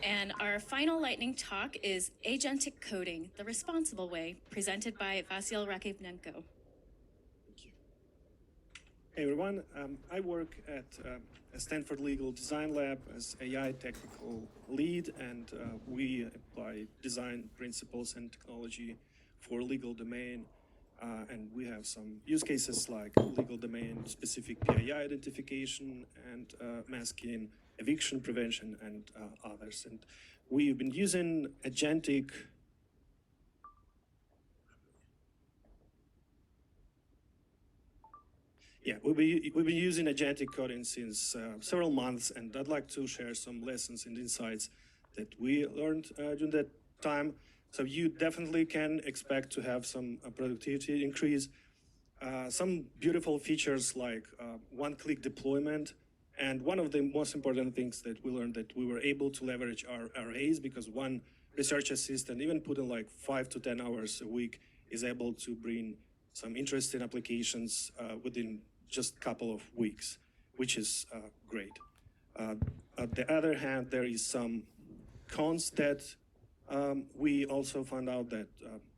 And our final lightning talk is Agentic Coding, the Responsible Way, presented by Vasyl Rakivnenko. Thank you. Hey everyone, I work at Stanford Legal Design Lab as AI technical lead, and we apply design principles and technology for legal domain. And we have some use cases like legal domain specific PII identification and masking, eviction prevention, and others. And we've been using Agentic we've been using Agentic coding since several months, and I'd like to share some lessons and insights that we learned during that time. So you definitely can expect to have some productivity increase. Some beautiful features like one-click deployment. And one of the most important things that we learned that we were able to leverage our arrays, because one research assistant, even putting like 5 to 10 hours a week, is able to bring some interesting applications within just a couple of weeks, which is great. On the other hand, there is some cons that we also found out that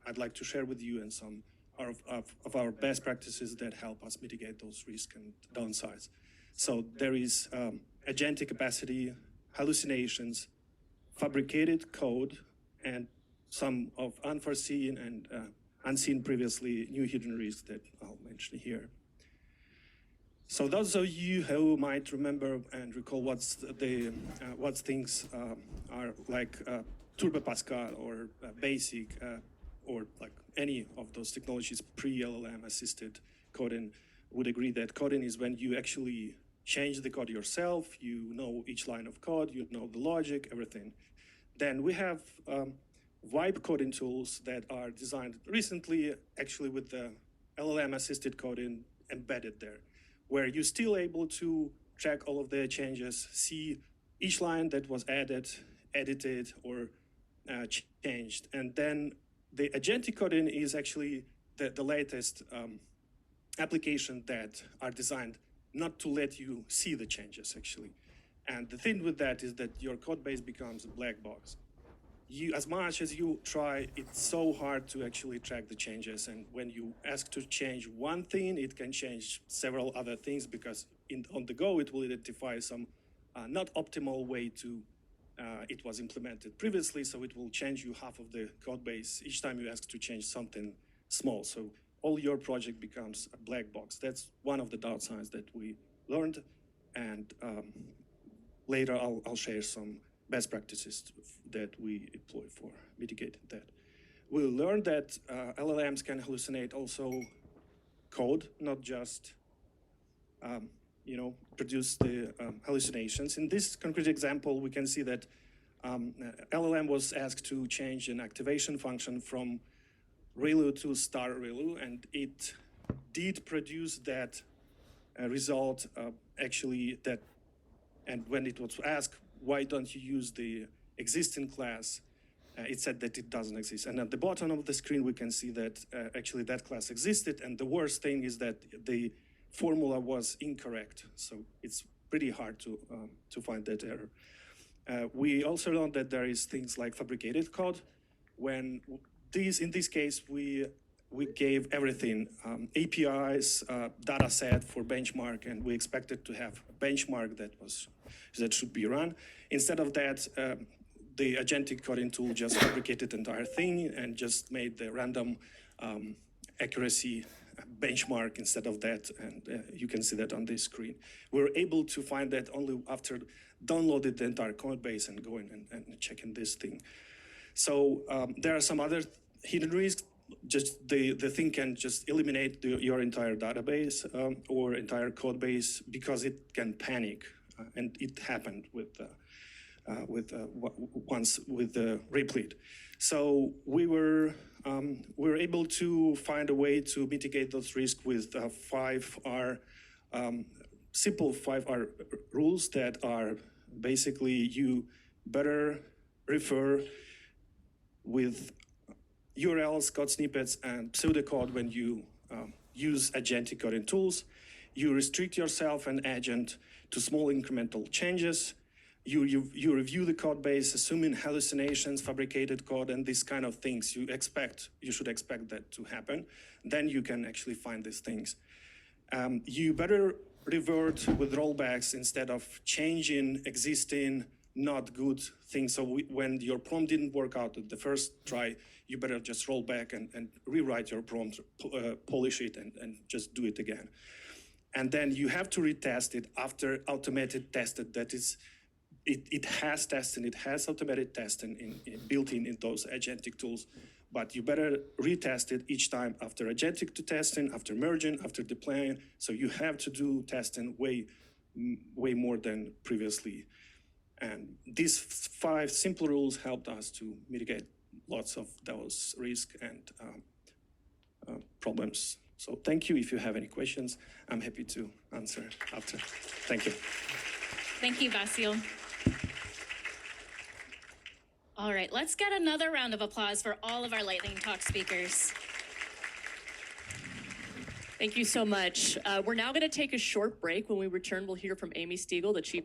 I'd like to share with you, and some of our best practices that help us mitigate those risks and downsides. So there is agentic capacity, hallucinations, fabricated code, and some of unforeseen and unseen previously new hidden risks that I'll mention here. So those of you who might remember and recall what things are like Turbo Pascal or Basic or like any of those technologies pre-LLM assisted coding, would agree that coding is when you actually change the code yourself, you know each line of code, you know the logic, everything. Then we have vibe coding tools that are designed recently, actually with the LLM assisted coding embedded there, where you're still able to track all of the changes, see each line that was added, edited, or changed. And then the agentic coding is actually the latest application that are designed not to let you see the changes, actually. And the thing with that is that your code base becomes a black box. As much as you try, it's so hard to actually track the changes. And when you ask to change one thing, it can change several other things, because on the go, it will identify some not optimal way to it was implemented previously. So it will change you half of the code base each time you ask to change something small. So all your project becomes a black box. That's one of the downsides that we learned. And later I'll share some best practices that we employ for mitigating that. We learned that LLMs can hallucinate also code, not just produce the hallucinations. In this concrete example, we can see that LLM was asked to change an activation function from ReLU to star ReLU, and it did produce that result actually that, and when it was asked, why don't you use the existing class, it said that it doesn't exist. And at the bottom of the screen, we can see that actually that class existed, and the worst thing is that the formula was incorrect. So it's pretty hard to find that error. We also learned that there is things like fabricated code. When in this case, we gave everything, APIs, data set for benchmark, and we expected to have a benchmark that should be run. Instead of that, the agentic coding tool just fabricated the entire thing and just made the random accuracy benchmark instead of that, and you can see that on this screen. We were able to find that only after downloading the entire code base and going and checking this thing. So there are some other hidden risks. Just the thing can just eliminate your entire database or entire code base because it can panic, and it happened once with the Replit. So we were able to find a way to mitigate those risks with 5R, simple 5R rules that are basically you better refer with URLs, code snippets, and pseudocode when you use agentic coding tools. You restrict yourself and agent to small incremental changes. You review the code base, assuming hallucinations, fabricated code, and these kind of things. You should expect that to happen. Then you can actually find these things. You better revert with rollbacks instead of changing existing not good things. So when your prompt didn't work out at the first try, you better just roll back and rewrite your prompt, polish it, and just do it again. And then you have to retest it after automated tested. That is, it has testing, it has automated testing built in those agentic tools. But you better retest it each time after agentic to testing, after merging, after deploying. So you have to do testing way more than previously. And these 5 simple rules helped us to mitigate lots of those risks and problems. So thank you. If you have any questions, I'm happy to answer after. Thank you. Thank you, Vasyl. All right, let's get another round of applause for all of our Lightning Talk speakers. Thank you so much. We're now going to take a short break. When we return, we'll hear from Amy Stiegel, the Chief